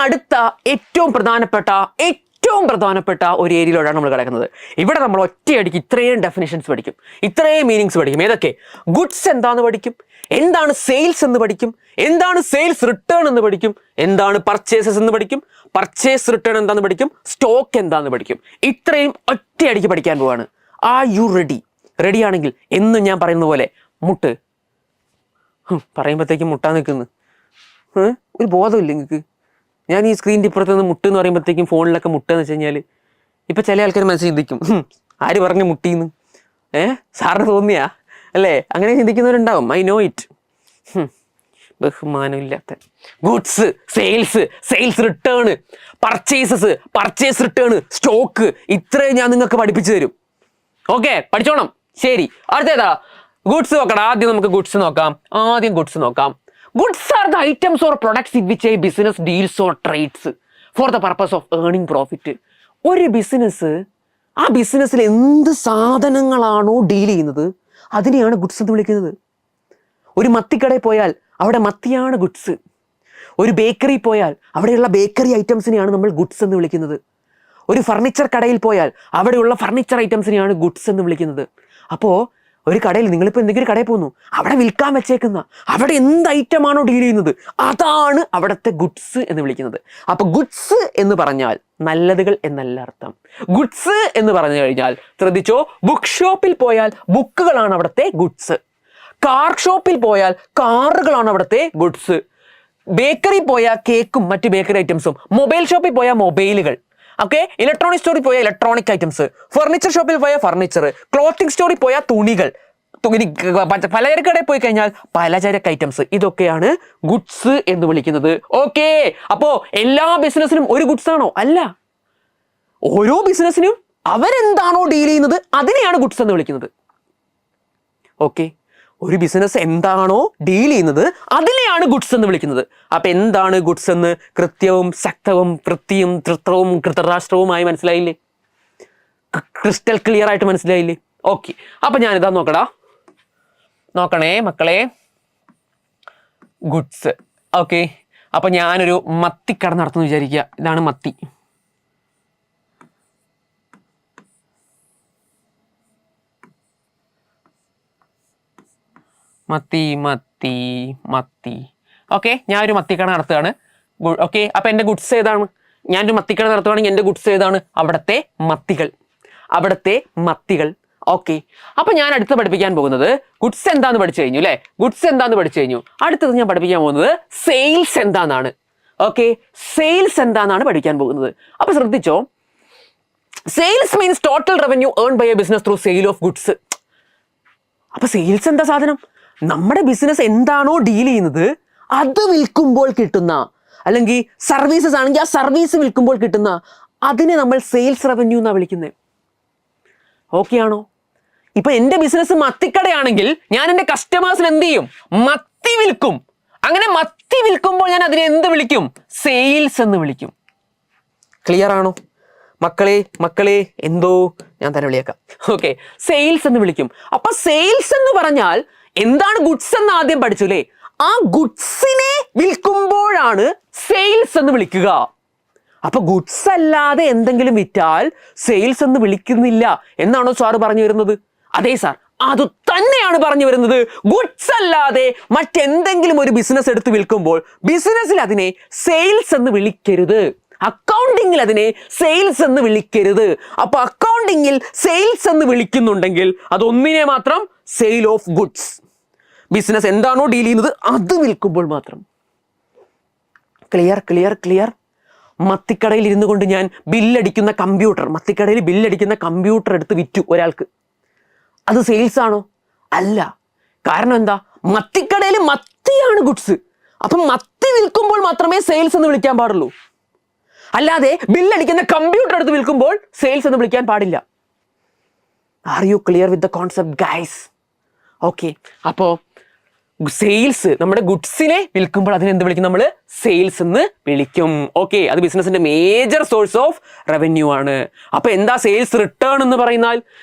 അടുത്ത ഏറ്റവും പ്രധാനപ്പെട്ട ഒരു ഏരിയയിലോട്ടാണ് നമ്മൾ കിടക്കുന്നത്. ഇവിടെ നമ്മൾ ഒറ്റയടിക്ക് ഇത്രയും ഡെഫിനിഷൻസ് പഠിക്കും, ഇത്രയും മീനിങ്സ് പഠിക്കും. ഏതൊക്കെ? ഗുഡ്സ് എന്താന്ന് പഠിക്കും, എന്താണ് സെയിൽസ് എന്ന് പഠിക്കും, എന്താണ് സെയിൽസ് റിട്ടേൺ എന്ന് പഠിക്കും, എന്താണ് പർച്ചേസസ് എന്ന് പഠിക്കും, പർച്ചേസ് റിട്ടേൺ എന്താന്ന് പഠിക്കും, സ്റ്റോക്ക് എന്താന്ന് പഠിക്കും. ഇത്രയും ഒറ്റയടിക്ക് പഠിക്കാൻ പോവാണ്. Are you ready? റെഡി ആണെങ്കിൽ എന്നും ഞാൻ പറയുന്ന പോലെ മുട്ട് പറയുമ്പോഴത്തേക്കും മുട്ടാൻ നിൽക്കുന്നു. ഒരു ബോധമില്ല നിങ്ങൾക്ക്? ഞാൻ ഈ സ്ക്രീനിൻ്റെ ഇപ്പുറത്ത് നിന്ന് മുട്ട് എന്ന് പറയുമ്പോഴത്തേക്കും ഫോണിലൊക്കെ മുട്ടെന്ന് വെച്ച് കഴിഞ്ഞാൽ ഇപ്പം ചില ആൾക്കാർ മനസ്സിൽ ചിന്തിക്കും, ആര് പറഞ്ഞു മുട്ടീന്ന്? സാറിന് തോന്നിയാ അല്ലേ? അങ്ങനെ ചിന്തിക്കുന്നവരുണ്ടാവും. I know it. ബഹുമാനമില്ലാത്ത. Goods, sales return, purchase return, stock, ഇത്രയും ഞാൻ നിങ്ങൾക്ക് പഠിപ്പിച്ചു തരും. ഓക്കെ, പഠിച്ചോണം. ശരി, അടുത്തേതാ? ഗുഡ്സ് നോക്കണം. ആദ്യം നമുക്ക് ഗുഡ്സ് നോക്കാം. Goods are the items or products in which a business deals or trades for the purpose of earning profit. ഒരു ബിസിനസ് ആ ബിസിനസ്സിൽ എന്ത് സാധനങ്ങളാണോ ഡീൽ ചെയ്യുന്നത് അതിനെയാണ് ഗുഡ്സ് എന്ന് വിളിക്കുന്നത്. ഒരു മത്തിക്കടയിൽ പോയാൽ അവിടെ മത്തിയാണ് ഗുഡ്സ്. ഒരു ബേക്കറി പോയാൽ അവിടെയുള്ള ബേക്കറി ഐറ്റംസിനെയാണ് നമ്മൾ ഗുഡ്സ് എന്ന് വിളിക്കുന്നത്. ഒരു ഫർണിച്ചർ കടയിൽ പോയാൽ അവിടെയുള്ള ഫർണിച്ചർ ഐറ്റംസിനെയാണ് ഗുഡ്സ് എന്ന് വിളിക്കുന്നത്. അപ്പോൾ ഒരു കടയിൽ, നിങ്ങളിപ്പോൾ എന്തെങ്കിലും കടയിൽ പോകുന്നു, അവിടെ വിൽക്കാൻ വെച്ചേക്കുന്ന അവിടെ എന്ത് ഐറ്റമാണോ ഡീൽ ചെയ്യുന്നത് അതാണ് അവിടുത്തെ ഗുഡ്സ് എന്ന് വിളിക്കുന്നത്. അപ്പോൾ ഗുഡ്സ് എന്ന് പറഞ്ഞാൽ നല്ലതുകൾ എന്നല്ല അർത്ഥം. ഗുഡ്സ് എന്ന് പറഞ്ഞു കഴിഞ്ഞാൽ ശ്രദ്ധിച്ചോ, ബുക്ക് ഷോപ്പിൽ പോയാൽ ബുക്കുകളാണ് അവിടുത്തെ ഗുഡ്സ്, കാർ ഷോപ്പിൽ പോയാൽ കാറുകളാണ് അവിടുത്തെ ഗുഡ്സ്, ബേക്കറി പോയാൽ കേക്കും മറ്റ് ബേക്കറി ഐറ്റംസും, മൊബൈൽ ഷോപ്പിൽ പോയാൽ മൊബൈലുകൾ, ഓക്കെ, ഇലക്ട്രോണിക് സ്റ്റോറിൽ പോയാൽ ഇലക്ട്രോണിക് ഐറ്റംസ്, ഫർണിച്ചർ ഷോപ്പിൽ പോയാൽ ഫർണിച്ചർ, ക്ലോത്തിങ് സ്റ്റോറിൽ പോയാൽ തുണികൾ, പലചരക്ക് കടയിൽ പോയി കഴിഞ്ഞാൽ പലചരക്ക് ഐറ്റംസ്. ഇതൊക്കെയാണ് ഗുഡ്സ് എന്ന് വിളിക്കുന്നത്. ഓക്കെ, അപ്പോ എല്ലാ ബിസിനസ്സിനും ഒരു ഗുഡ്സ് ആണോ? അല്ല. ഓരോ ബിസിനസ്സിനും അവരെന്താണോ ഡീൽ ചെയ്യുന്നത് അതിനെയാണ് ഗുഡ്സ് എന്ന് വിളിക്കുന്നത്. ഓക്കെ, ഒരു ബിസിനസ് എന്താണോ ഡീൽ ചെയ്യുന്നത് അതിനെയാണ് ഗുഡ്സ് എന്ന് വിളിക്കുന്നത്. അപ്പൊ എന്താണ് ഗുഡ്സ് എന്ന് കൃത്യവും ശക്തവും വൃത്തിയും ധൃത്രവും കൃതരാഷ്ട്രവുമായി മനസ്സിലായില്ലേ? ക്രിസ്റ്റൽ ക്ലിയർ ആയിട്ട് മനസ്സിലായില്ലേ? ഓക്കെ, അപ്പൊ ഞാനിതാ നോക്കണേ മക്കളെ, ഗുഡ്സ്. ഓക്കെ, അപ്പൊ ഞാനൊരു മത്തിക്കട നടത്തുന്നു വിചാരിക്കുക. ഇതാണ് മത്തി. മത്തി. ഓക്കെ, ഞാനൊരു മത്തിക്കട നടത്തുകയാണ്. ഓക്കെ, അപ്പൊ എൻ്റെ ഗുഡ്സ് ഏതാണ്? ഞാനൊരു മത്തിക്കട നടത്തുകയാണെങ്കിൽ എൻ്റെ ഗുഡ്സ് ഏതാണ്? അവിടുത്തെ മത്തികൾ. ഓക്കെ, അപ്പൊ ഞാൻ അടുത്ത് പഠിപ്പിക്കാൻ പോകുന്നത് ഗുഡ്സ് എന്താന്ന് പഠിച്ചു കഴിഞ്ഞു അല്ലേ? അടുത്തത് ഞാൻ പഠിപ്പിക്കാൻ പോകുന്നത് സെയിൽസ് എന്താന്നാണ്. ഓക്കെ, സെയിൽസ് എന്താന്നാണ് പഠിക്കാൻ പോകുന്നത്. അപ്പൊ ശ്രദ്ധിച്ചോ, sales means total revenue earn by a business through sale of goods. അപ്പൊ സെയിൽസ് എന്താ സാധനം? നമ്മുടെ ബിസിനസ് എന്താണോ ഡീൽ ചെയ്യുന്നത് അത് വിൽക്കുമ്പോൾ കിട്ടുന്ന, അല്ലെങ്കിൽ സർവീസസ് ആണെങ്കിൽ ആ സർവീസ് വിൽക്കുമ്പോൾ കിട്ടുന്ന അതിനെ നമ്മൾ സെയിൽസ് റവന്യൂ എന്നാണ് വിളിക്കുന്നത്. ഓക്കെ ആണോ? ഇപ്പൊ എൻ്റെ ബിസിനസ് മത്തിക്കടയാണെങ്കിൽ ഞാൻ എൻ്റെ കസ്റ്റമേഴ്സിന് എന്ത് ചെയ്യും? മത്തി വിൽക്കും. അങ്ങനെ മത്തി വിൽക്കുമ്പോൾ ഞാൻ അതിനെ എന്ത് വിളിക്കും? സെയിൽസ് എന്ന് വിളിക്കും. ക്ലിയർ ആണോ മക്കളെ? എന്തോ ഞാൻ തന്നെ വിളിയേക്കാം. ഓക്കെ, സെയിൽസ് എന്ന് വിളിക്കും. അപ്പൊ സെയിൽസ് എന്ന് പറഞ്ഞാൽ എന്താണ്? ഗുഡ്സ് എന്ന് ആദ്യം പഠിച്ചു അല്ലേ? ആ ഗുഡ്സിനെ വിൽക്കുമ്പോഴാണ് സെയിൽസ് എന്ന് വിളിക്കുക. അപ്പൊ ഗുഡ്സ് അല്ലാതെ എന്തെങ്കിലും വിറ്റാൽ സെയിൽസ് എന്ന് വിളിക്കുന്നില്ല എന്നാണോ സാറ് പറഞ്ഞു വരുന്നത്? അതെ സാർ, അത് തന്നെയാണ് പറഞ്ഞു വരുന്നത്. ഗുഡ്സ് അല്ലാതെ മറ്റെന്തെങ്കിലും ഒരു ബിസിനസ് എടുത്ത് വിൽക്കുമ്പോൾ ബിസിനസ്സിൽ അതിനെ സെയിൽസ് എന്ന് വിളിക്കരുത്. അക്കൗണ്ടിങ്ങിൽ അതിനെ സെയിൽസ് എന്ന് വിളിക്കരുത്. അപ്പൊ അക്കൗണ്ടിങ്ങിൽ സെയിൽസ് എന്ന് വിളിക്കുന്നുണ്ടെങ്കിൽ അതൊന്നിനെ മാത്രം സെയിൽ ഓഫ് ഗുഡ്സ്. ബിസിനസ് എന്താണോ ഡീൽ ചെയ്യുന്നത് അത് വിൽക്കുമ്പോൾ മാത്രം. ക്ലിയർ. മത്തിക്കടയിൽ ഇരുന്നു കൊണ്ട് ഞാൻ ബില്ലടിക്കുന്ന കമ്പ്യൂട്ടർ എടുത്ത് വിറ്റു ഒരാൾക്ക്. അത് സെയിൽസ് ആണോ? അല്ല. കാരണം എന്താ? മത്തിക്കടയിൽ മത്തിയാണ് ഗുഡ്സ്. അപ്പം മത്തി വിൽക്കുമ്പോൾ മാത്രമേ സെയിൽസ് എന്ന് വിളിക്കാൻ പാടുള്ളൂ. അല്ലാതെ ബില്ലടിക്കുന്ന കമ്പ്യൂട്ടർ എടുത്ത് വിൽക്കുമ്പോൾ സെയിൽസ് എന്ന് വിളിക്കാൻ പാടില്ല. R you clear with the concept guys? Okay, അപ്പോൾ സെയിൽസ്, നമ്മുടെ ഗുഡ്സിനെ വിൽക്കുമ്പോൾ അതിനെന്ത് വിളിക്കും? നമ്മൾ സെയിൽസ് എന്ന് വിളിക്കും. ഓക്കെ, അത് ബിസിനസിന്റെ മേജർ സോഴ്സ് ഓഫ് റവന്യൂ ആണ്. അപ്പൊ എന്താ സെയിൽസ് റിട്ടേൺ എന്ന് പറയുന്നാൽ?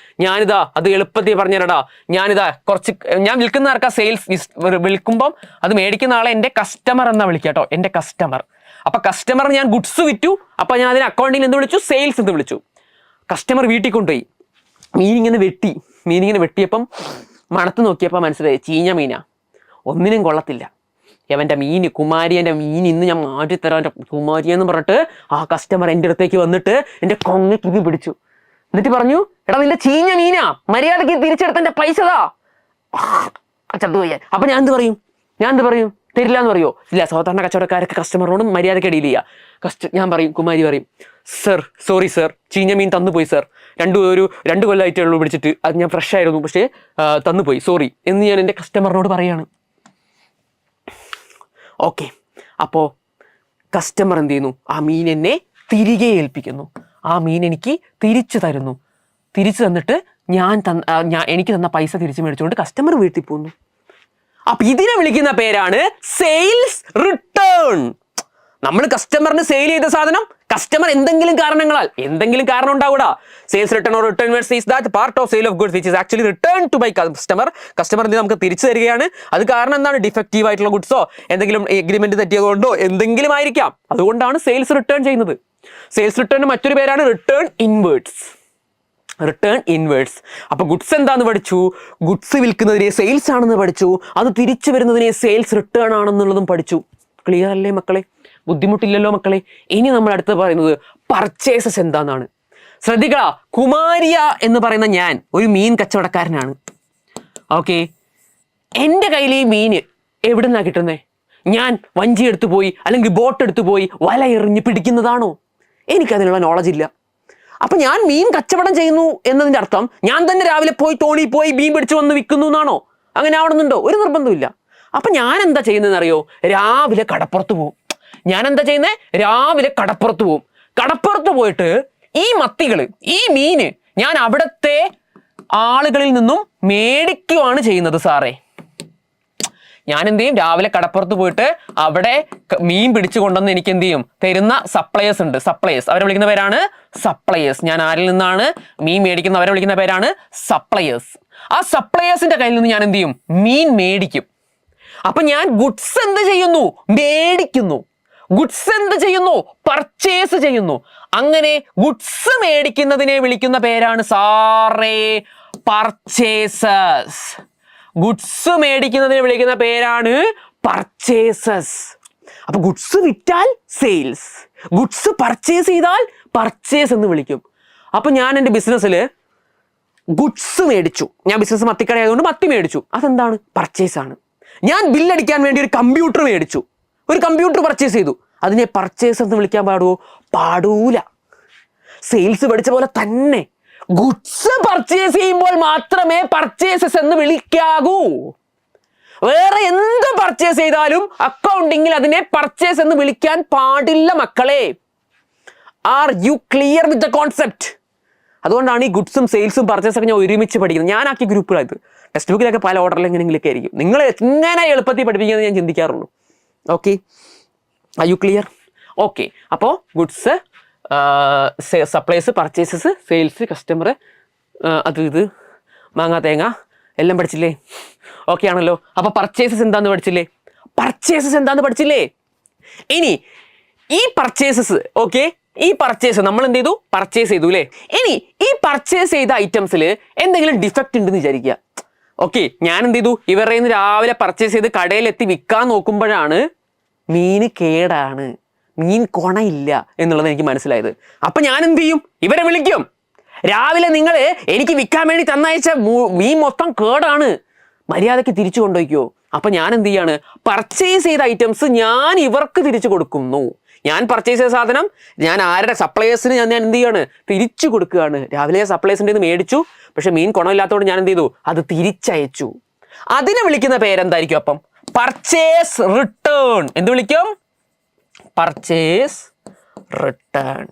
ഞാനിതാ അത് എളുപ്പത്തിൽ പറഞ്ഞുതരടാ. ഞാൻ വിൽക്കുന്ന ആർക്കാ സെയിൽസ്? വിൽക്കുമ്പം അത് മേടിക്കുന്ന ആളെ എൻ്റെ കസ്റ്റമർ എന്നാ വിളിക്കുക കേട്ടോ, എൻ്റെ കസ്റ്റമർ. അപ്പൊ കസ്റ്റമർ ഞാൻ ഗുഡ്സ് വിറ്റു, അപ്പൊ ഞാൻ അതിന് അക്കൗണ്ടിൽ എന്ത് വിളിച്ചു? സെയിൽസ് എന്ന് വിളിച്ചു. കസ്റ്റമർ വീട്ടിൽ കൊണ്ടുപോയി മീനിങ്ങനെ വെട്ടിയപ്പം മണത്ത് നോക്കിയപ്പോൾ മനസ്സിലായി ചീഞ്ഞ മീനാ, ഒന്നിനും കൊള്ളത്തില്ല. അവൻ്റെ മീൻ, കുമാരിയൻ്റെ മീൻ ഇന്ന് ഞാൻ മാറ്റിത്തരാം എൻ്റെ കുമാരിയെന്ന് പറഞ്ഞിട്ട് ആ കസ്റ്റമർ എൻ്റെ അടുത്തേക്ക് വന്നിട്ട് എൻ്റെ കൊങ്ങയ്ക്ക് ഇത് പിടിച്ചു. എന്നിട്ട് പറഞ്ഞു, എടാ നിന്റെ ചീഞ്ഞ മീനാ, മര്യാദയ്ക്ക് തിരിച്ചെടുത്ത എൻ്റെ പൈസതാ. ചത്തുപോയി. അപ്പൊ ഞാൻ എന്ത് പറയും? തരില്ല എന്ന് പറയുമോ? ഇല്ല, സാധാരണ കച്ചവടക്കാരൊക്കെ കസ്റ്റമറോടും മര്യാദയ്ക്ക് ഡീൽ ചെയ്യുക. ഞാൻ പറയും, കുമാരി പറയും, സർ സോറി സർ, ചീഞ്ഞ മീൻ തന്നുപോയി സർ, 2 കൊല്ലമായിട്ടേ ഉള്ളൂ പിടിച്ചിട്ട്, അത് ഞാൻ ഫ്രഷ് ആയിരുന്നു, പക്ഷേ തന്നുപോയി, സോറി എന്ന് ഞാൻ എൻ്റെ കസ്റ്റമറിനോട് പറയാണ്. ഓക്കെ, അപ്പോൾ കസ്റ്റമർ എന്ത് ചെയ്യുന്നു? ആ മീൻ എന്നെ തിരികെ ഏൽപ്പിക്കുന്നു. ആ മീൻ എനിക്ക് തിരിച്ചു തരുന്നു. തിരിച്ചു തന്നിട്ട് എനിക്ക് തന്ന പൈസ തിരിച്ചു മേടിച്ചുകൊണ്ട് കസ്റ്റമർ വീട്ടിൽ പോകുന്നു. അപ്പൊ ഇതിനെ വിളിക്കുന്ന പേരാണ് സെയിൽസ് റിട്ടേൺ. നമ്മൾ കസ്റ്റമറിന് സെയിൽ ചെയ്ത സാധനം കസ്റ്റമർ എന്തെങ്കിലും കാരണം ഉണ്ടാവൂടാ. Sales return or return is that part of sale of goods which is actually return to by customer. Customer നമുക്ക് തിരിച്ചു തരികയാണ്. അത് കാരണം എന്താണ്? ഡിഫക്റ്റീവ് ആയിട്ടുള്ള ഗുഡ്സോ എന്തെങ്കിലും എഗ്രിമെന്റ് തെറ്റിയതുകൊണ്ടോ എന്തെങ്കിലും ആയിരിക്കാം. അതുകൊണ്ടാണ് സെയിൽസ് റിട്ടേൺ ചെയ്യുന്നത്. സെയിൽസ് റിട്ടേൺ മറ്റൊരു പേരാണ് റിട്ടേൺ ഇൻവേഴ്സ്. അപ്പൊ ഗുഡ്സ് എന്താന്ന് പഠിച്ചു, ഗുഡ്സ് വിൽക്കുന്നതിനെ സെയിൽസ് ആണെന്ന് പഠിച്ചു, അത് തിരിച്ചു വരുന്നതിനെ സെയിൽസ് റിട്ടേൺ ആണെന്നുള്ളതും പഠിച്ചു. ക്ലിയർ അല്ലേ മക്കളെ? ബുദ്ധിമുട്ടില്ലല്ലോ മക്കളെ? ഇനി നമ്മൾ അടുത്ത് പറയുന്നത് പർച്ചേസസ് എന്താണെന്നാണ്. ശ്രദ്ധിക്കുക, കുമാരിയ എന്ന് പറയുന്ന ഞാൻ ഒരു മീൻ കച്ചവടക്കാരനാണ്. ഓക്കെ, എൻ്റെ കയ്യിൽ ഈ മീൻ എവിടെ നിന്നാണ് കിട്ടുന്നത്? ഞാൻ വഞ്ചി എടുത്തു പോയി അല്ലെങ്കിൽ ബോട്ട് എടുത്തു പോയി വല എറിഞ്ഞ് പിടിക്കുന്നതാണോ? എനിക്കതിനുള്ള നോളജ് ഇല്ല. അപ്പൊ ഞാൻ മീൻ കച്ചവടം ചെയ്യുന്നു എന്നതിൻ്റെ അർത്ഥം ഞാൻ തന്നെ രാവിലെ പോയി തോണി പോയി മീൻ പിടിച്ചു വന്ന് വിൽക്കുന്നു എന്നാണോ? അങ്ങനെ ആവണമെന്നുണ്ടോ? ഒരു നിർബന്ധമില്ല. അപ്പൊ ഞാൻ എന്താ ചെയ്യുന്നതെന്ന് അറിയോ? രാവിലെ കടപ്പുറത്ത് പോകും. കടപ്പുറത്ത് പോയിട്ട് ഈ മത്തികള്, ഈ മീന് ഞാൻ അവിടുത്തെ ആളുകളിൽ നിന്നും മേടിക്കുകയാണ് ചെയ്യുന്നത് സാറേ. ഞാൻ എന്ത് ചെയ്യും? രാവിലെ കടപ്പുറത്ത് പോയിട്ട് അവിടെ മീൻ പിടിച്ചു കൊണ്ടുവന്ന് എനിക്ക് എന്ത് ചെയ്യും? തരുന്ന സപ്ലയേഴ്സ് ഉണ്ട്. അവരെ വിളിക്കുന്ന പേരാണ് സപ്ലയേഴ്സ്. ഞാൻ ആരിൽ നിന്നാണ് മീൻ മേടിക്കുന്നവരെ വിളിക്കുന്ന പേരാണ് സപ്ലയേഴ്സ്. ആ സപ്ലയേഴ്സിന്റെ കയ്യിൽ നിന്ന് ഞാൻ എന്ത് ചെയ്യും? മീൻ മേടിക്കും. അപ്പൊ ഞാൻ ഗുഡ്സ് എന്ത് ചെയ്യുന്നു? മേടിക്കുന്നു. ഗുഡ്സ് എന്ത് ചെയ്യുന്നു? പർച്ചേസ് ചെയ്യുന്നു. അങ്ങനെ ഗുഡ്സ് മേടിക്കുന്നതിനെ വിളിക്കുന്ന പേരാണ് സാറേ പർച്ചേസസ്. ഗുഡ്സ് മേടിക്കുന്നതിനെ വിളിക്കുന്ന പേരാണ് പർച്ചേസസ്. അപ്പൊ ഗുഡ്സ് വിറ്റാൽ സെയിൽസ്, ഗുഡ്സ് പർച്ചേസ് ചെയ്താൽ പർച്ചേസ് എന്ന് വിളിക്കും. അപ്പൊ ഞാൻ എൻ്റെ ബിസിനസ്സിൽ ഗുഡ്സ് മേടിച്ചു. ഞാൻ ബിസിനസ് മത്തിക്കട ആയതുകൊണ്ട് മത്തി മേടിച്ചു. അതെന്താണ്? പർച്ചേസ് ആണ്. ഞാൻ ബില്ലടിക്കാൻ വേണ്ടി ഒരു കമ്പ്യൂട്ടർ മേടിച്ചു. ഒരു കമ്പ്യൂട്ടർ പർച്ചേസ് ചെയ്തു. അതിനെ പർച്ചേസ് എന്ന് വിളിക്കാൻ പാടുമോ? പാടൂല. സെയിൽസ് പഠിച്ച പോലെ തന്നെ ഗുഡ്സ് പർച്ചേസ് ചെയ്യുമ്പോൾ മാത്രമേ പർച്ചേസസ് എന്ന് വിളിക്കാവൂ. വേറെ എന്ത് പർച്ചേസ് ചെയ്താലും അക്കൗണ്ടിങ്ങിൽ അതിനെ പർച്ചേസ് എന്ന് വിളിക്കാൻ പാടില്ല മക്കളെ. R you clear with the concept? അതുകൊണ്ടാണ് ഈ ഗുഡ്സും സെയിൽസും പർച്ചേസൊക്കെ ഞാൻ ഒരുമിച്ച് പഠിക്കുന്നത്. ഞാനാക്കിയ ഗ്രൂപ്പുകളായത്. ടെക്സ്റ്റ് ബുക്കിലൊക്കെ പല ഓർഡറിൽ എങ്ങനെയെങ്കിലൊക്കെ ആയിരിക്കും. നിങ്ങൾ എങ്ങനെ എളുപ്പത്തിൽ പഠിപ്പിക്കുന്നത് ഞാൻ ചിന്തിക്കാറുള്ളൂ. Okay, are you clear? Okay, അപ്പോൾ goods, supplies, purchases, sales, customer, അത് ഇത് മാങ്ങാ തേങ്ങ എല്ലാം പഠിച്ചില്ലേ? ഓക്കെ ആണല്ലോ. അപ്പോൾ പർച്ചേസസ് എന്താന്ന് പഠിച്ചില്ലേ? ഇനി ഈ പർച്ചേസസ്, ഓക്കെ, ഈ പർച്ചേസ് നമ്മൾ എന്ത് ചെയ്തു? പർച്ചേസ് ചെയ്തു അല്ലേ? ഇനി ഈ പർച്ചേസ് ചെയ്ത ഐറ്റംസിൽ എന്തെങ്കിലും ഡിഫക്റ്റ് ഉണ്ടെന്ന് വിചാരിക്കുക. ഓക്കെ, ഞാൻ എന്ത് ചെയ്തു? ഇവരുടെ നിന്ന് രാവിലെ പർച്ചേസ് ചെയ്ത് കടയിലെത്തി വിൽക്കാൻ നോക്കുമ്പോഴാണ് മീന് കേടാണ്, മീൻ കൊണയില്ല എന്നുള്ളത് എനിക്ക് മനസ്സിലായത്. അപ്പൊ ഞാൻ എന്ത് ചെയ്യും? ഇവരെ വിളിക്കും. രാവിലെ നിങ്ങൾ എനിക്ക് വിൽക്കാൻ വേണ്ടി തന്നയച്ച മീൻ മൊത്തം കേടാണ്, മര്യാദയ്ക്ക് തിരിച്ചു കൊണ്ടുപോയിക്കോ. അപ്പൊ ഞാൻ എന്ത് ചെയ്യാണ്? പർച്ചേസ് ചെയ്ത ഐറ്റംസ് ഞാൻ ഇവർക്ക് തിരിച്ചു കൊടുക്കുന്നു. ഞാൻ പർച്ചേസ് ചെയ്ത സാധനം ഞാൻ ആരുടെ സപ്ലയേഴ്സിന് ഞാൻ എന്ത് ചെയ്യാണ്? തിരിച്ചു കൊടുക്കുകയാണ്. രാവിലെ സപ്ലയേഴ്സിൻ്റെ മേടിച്ചു, പക്ഷെ മീൻ ഗുണമില്ലാത്തതുകൊണ്ട് ഞാൻ എന്ത് ചെയ്തു? അത് തിരിച്ചയച്ചു. അതിനെ വിളിക്കുന്ന പേരെന്തായിരിക്കും? അപ്പം പർച്ചേസ് റിട്ടേൺ. എന്ത് വിളിക്കും? Purchase return.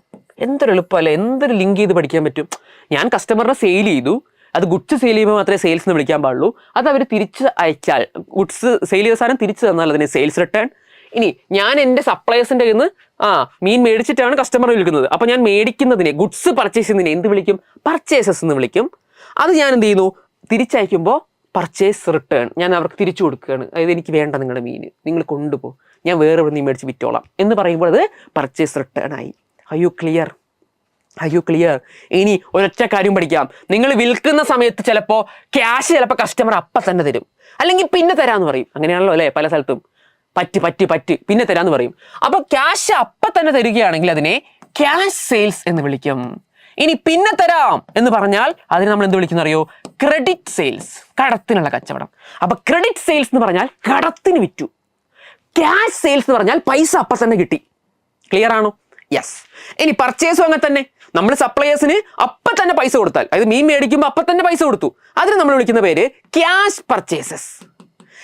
എന്തൊരു എളുപ്പമല്ലേ? എന്തൊരു ലിങ്ക് ചെയ്ത് പഠിക്കാൻ പറ്റും. ഞാൻ കസ്റ്റമറിനെ സെയിൽ ചെയ്തു, അത് ഗുഡ്സ് സെയിൽ ചെയ്യുമ്പോൾ മാത്രമേ സെയിൽസ് എന്ന് വിളിക്കാൻ പാടുള്ളൂ. അത് അവർ തിരിച്ച് അയച്ചാൽ, ഗുഡ്സ് സെയിൽ ചെയ്ത സാധനം തിരിച്ചു തന്നാൽ അതിന് സെയിൽസ് റിട്ടേൺ. ഇനി ഞാൻ എൻ്റെ സപ്ലയേഴ്സിൻ്റെ കയ്യിൽ നിന്ന് മീൻ മേടിച്ചിട്ടാണ് കസ്റ്റമർ വിൽക്കുന്നത്. അപ്പോൾ ഞാൻ മേടിക്കുന്നതിനെ, ഗുഡ്സ് പർച്ചേസ് ചെയ്യുന്നതിനെ എന്ത് വിളിക്കും? പർച്ചേസസ് എന്ന് വിളിക്കും. അത് ഞാൻ എന്ത് ചെയ്യുന്നു? തിരിച്ചയക്കുമ്പോൾ പർച്ചേസ് റിട്ടേൺ, ഞാൻ അവർക്ക് തിരിച്ചു കൊടുക്കുകയാണ്. അതായത് എനിക്ക് വേണ്ട നിങ്ങളുടെ മീൻ, നിങ്ങൾ കൊണ്ടുപോകും, ഞാൻ വേറെ ഇവിടെ നിന്ന് മേടിച്ച് വിറ്റോളാം എന്ന് പറയുമ്പോൾ അത് പർച്ചേസ് റിട്ടേൺ ആയി. Are you clear? ഇനി ഒരൊറ്റ കാര്യം പഠിക്കാം. നിങ്ങൾ വിൽക്കുന്ന സമയത്ത് ചിലപ്പോൾ ക്യാഷ് കസ്റ്റമർ അപ്പം തന്നെ തരും, അല്ലെങ്കിൽ പിന്നെ തരാമെന്ന് പറയും. അങ്ങനെയാണല്ലോ അല്ലേ പല സ്ഥലത്തും. പറ്റ് പിന്നെ തരാമെന്ന് പറയും. അപ്പോൾ ക്യാഷ് അപ്പം തന്നെ തരികയാണെങ്കിൽ അതിനെ ക്യാഷ് സെയിൽസ് എന്ന് വിളിക്കും. ഇനി പിന്നെ തരാം എന്ന് പറഞ്ഞാൽ അതിനെ നമ്മൾ എന്ത് വിളിക്കുന്ന അറിയോ? ക്രെഡിറ്റ് സെയിൽസ്, കടത്തിനുള്ള കച്ചവടം. അപ്പൊ ക്രെഡിറ്റ് സെയിൽസ് എന്ന് പറഞ്ഞാൽ കടത്തിന് വിറ്റു. ക്യാഷ് സെയിൽസ് എന്ന് പറഞ്ഞാൽ പൈസ അപ്പം തന്നെ കിട്ടി. ക്ലിയർ ആണോ? യെസ്. ഇനി പർച്ചേസും അങ്ങനെ തന്നെ. നമ്മൾ സപ്ലയേഴ്സിന് അപ്പം തന്നെ പൈസ കൊടുത്താൽ, അതായത് മീൻ മേടിക്കുമ്പോൾ അപ്പം തന്നെ പൈസ കൊടുത്തു, അതിന് നമ്മൾ വിളിക്കുന്ന പേര് ക്യാഷ് പർച്ചേസസ്.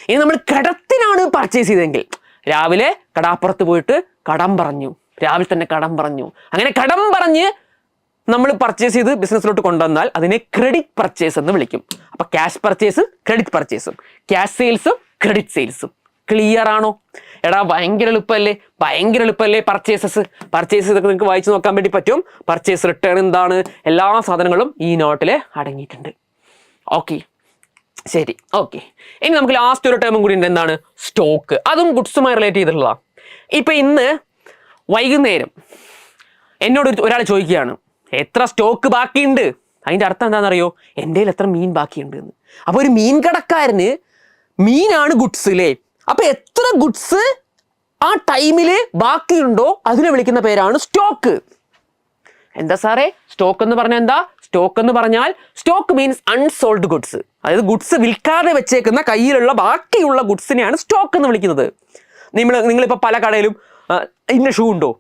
ഇനി നമ്മൾ കടത്തിനാണ് പർച്ചേസ് ചെയ്തെങ്കിൽ, രാവിലെ കടാപ്പുറത്ത് പോയിട്ട് കടം പറഞ്ഞു, രാവിലെ തന്നെ കടം പറഞ്ഞു, അങ്ങനെ കടം പറഞ്ഞ് നമ്മൾ പർച്ചേസ് ചെയ്ത് ബിസിനസ്സിലോട്ട് കൊണ്ടുവന്നാൽ അതിനെ ക്രെഡിറ്റ് പർച്ചേസ് എന്ന് വിളിക്കും. അപ്പൊ ക്യാഷ് പർച്ചേസും ക്രെഡിറ്റ് പർച്ചേസും, ക്യാഷ് സെയിൽസും ക്രെഡിറ്റ് സെയിൽസും. ക്ലിയർ ആണോ? എടാ ഭയങ്കര എളുപ്പമല്ലേ പർച്ചേസസ് ഇതൊക്കെ നിങ്ങൾക്ക് വായിച്ചു നോക്കാൻ വേണ്ടി പറ്റും. പർച്ചേസ് റിട്ടേൺ എന്താണ്, എല്ലാ സാധനങ്ങളും ഈ നോട്ടിൽ അടങ്ങിയിട്ടുണ്ട്. ഓക്കെ, ശരി. ഓക്കെ, ഇനി നമുക്ക് ലാസ്റ്റ് ഒരു ടേമും കൂടി ഉണ്ട്. എന്താണ്? സ്റ്റോക്ക്. അതും ഗുഡ്സുമായി റിലേറ്റ് ചെയ്തിട്ടുള്ളതാണ്. ഇപ്പൊ ഇന്ന് വൈകുന്നേരം എന്നോട് ഒരാൾ ചോദിക്കുകയാണ്, എത്ര സ്റ്റോക്ക് ബാക്കിയുണ്ട്? അതിൻ്റെ അർത്ഥം എന്താണെന്നറിയോ? എൻ്റെ കയ്യിൽ എത്ര മീൻ ബാക്കിയുണ്ട് എന്ന്. അപ്പോൾ ഒരു മീൻ കടക്കാരന് മീനാണ് ഗുഡ്സ് അല്ലേ? അപ്പൊ എത്ര ഗുഡ്സ് ആ ടൈമിൽ ബാക്കിയുണ്ടോ അതിനെ വിളിക്കുന്ന പേരാണ് സ്റ്റോക്ക്. എന്താ സാറേ സ്റ്റോക്ക് എന്ന് പറഞ്ഞാൽ എന്താ? സ്റ്റോക്ക് എന്ന് പറഞ്ഞാൽ സ്റ്റോക്ക് മീൻസ് അൺസോൾഡ് ഗുഡ്സ്, അതായത് ഗുഡ്സ് വിൽക്കാതെ വെച്ചേക്കുന്ന കയ്യിലുള്ള ബാക്കിയുള്ള ഗുഡ്സിനെയാണ് സ്റ്റോക്ക് എന്ന് വിളിക്കുന്നത്. നിങ്ങളിപ്പോൾ പല കടയിലും ഇന്ന ഷൂ ഉണ്ടോ?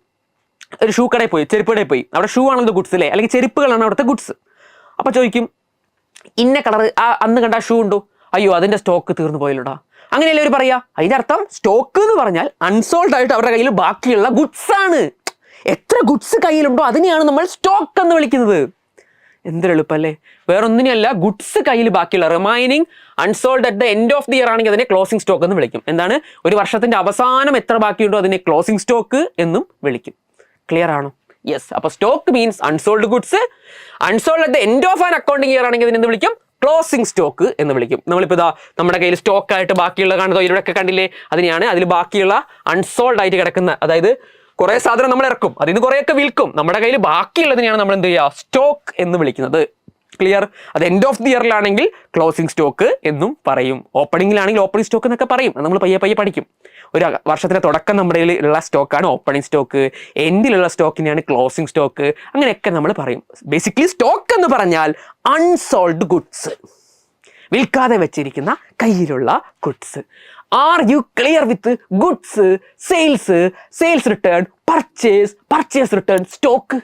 ഒരു ഷൂ കടയിൽ പോയി, ചെരുപ്പ് കടയിൽ പോയി, അവിടെ ഷൂ ആണല്ലോ ഗുഡ്സ് അല്ലേ, അല്ലെങ്കിൽ ചെരുപ്പുകളാണ് അവിടുത്തെ ഗുഡ്സ്. അപ്പോൾ ചോദിക്കും, ഇന്ന കളർ അന്ന് കണ്ട ഷൂ ഉണ്ടോ? അയ്യോ അതിൻ്റെ സ്റ്റോക്ക് തീർന്നു പോയല്ലോടാ. അങ്ങനെയല്ലേ അവർ പറയാ? അതിൻ്റെ അർത്ഥം സ്റ്റോക്ക് എന്ന് പറഞ്ഞാൽ അൺസോൾഡ് ആയിട്ട് അവരുടെ കയ്യിൽ ബാക്കിയുള്ള ഗുഡ്സ് ആണ്. എത്ര ഗുഡ്സ് കയ്യിലുണ്ടോ അതിനെയാണ് നമ്മൾ സ്റ്റോക്ക് എന്ന് വിളിക്കുന്നത്. എന്തൊരു എളുപ്പമല്ലേ? വേറൊന്നിനെയല്ല, ഗുഡ്സ് കയ്യിൽ ബാക്കിയുള്ള remaining unsold at the end of the year ആണെങ്കിൽ അതിനെ ക്ലോസിംഗ് സ്റ്റോക്ക് എന്ന് വിളിക്കും. എന്താണ്? ഒരു വർഷത്തിന്റെ അവസാനം എത്ര ബാക്കിയുണ്ടോ അതിനെ ക്ലോസിംഗ് സ്റ്റോക്ക് എന്നും വിളിക്കും. ക്ലിയർ ആണോ? യെസ്. അപ്പോൾ stock means unsold goods. Unsold at the end of an accounting year ആണെങ്കിൽ അതിനെ എന്ത് വിളിക്കും? ക്ലോസിംഗ് സ്റ്റോക്ക് എന്ന് വിളിക്കും. നമ്മളിപ്പോൾ ഇതാ നമ്മുടെ കയ്യിൽ സ്റ്റോക്കായിട്ട് ബാക്കിയുള്ള കാണുന്നതോ ഇതിലൂടെയൊക്കെ കണ്ടില്ലേ, അതിനെയാണ് അതിൽ ബാക്കിയുള്ള അൺസോൾഡ് ആയിട്ട് കിടക്കുന്ന, അതായത് കുറേ സാധനം നമ്മൾ ഇറക്കും, അതിൽ നിന്ന് കുറേയൊക്കെ വിൽക്കും, നമ്മുടെ കയ്യിൽ ബാക്കിയുള്ളതിനെയാണ് നമ്മൾ എന്ത് ചെയ്യുക? സ്റ്റോക്ക് എന്ന് വിളിക്കുന്നത്. ക്ലിയർ? അത് എൻഡ് ഓഫ് ദി ഇയറിലാണെങ്കിൽ ക്ലോസിംഗ് സ്റ്റോക്ക് എന്നും പറയും. ഓപ്പണിംഗിലാണെങ്കിൽ ഓപ്പണിംഗ് സ്റ്റോക്ക് എന്നൊക്കെ പറയും. അത് നമ്മൾ പയ്യെ പഠിക്കും. ഒരു വർഷത്തിലെ തുടക്കം നമ്മുടെ ഉള്ള സ്റ്റോക്കാണ് ഓപ്പണിംഗ് സ്റ്റോക്ക്, എൻഡിലുള്ള സ്റ്റോക്കിനെയാണ് ക്ലോസിംഗ് സ്റ്റോക്ക്, അങ്ങനെയൊക്കെ നമ്മൾ പറയും. ബേസിക്കലി സ്റ്റോക്ക് എന്ന് പറഞ്ഞാൽ അൺസോൾഡ് ഗുഡ്സ്, വിൽക്കാതെ വെച്ചിരിക്കുന്ന കയ്യിലുള്ള goods. R you clear with goods, sales return, purchase return, stock?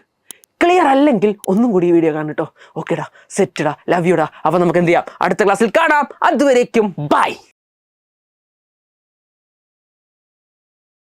Clear അല്ലെങ്കിൽ ഒന്നും കൂടി ഈ വീഡിയോ കാണട്ടോ. ഓക്കേടാ, സെറ്റടാ, ലവ് യുടാ. അപ്പോൾ നമുക്ക് എന്ത് ചെയ്യാം? അടുത്ത ക്ലാസ്സിൽ കാണാം. അതുവരേക്കും ബൈ.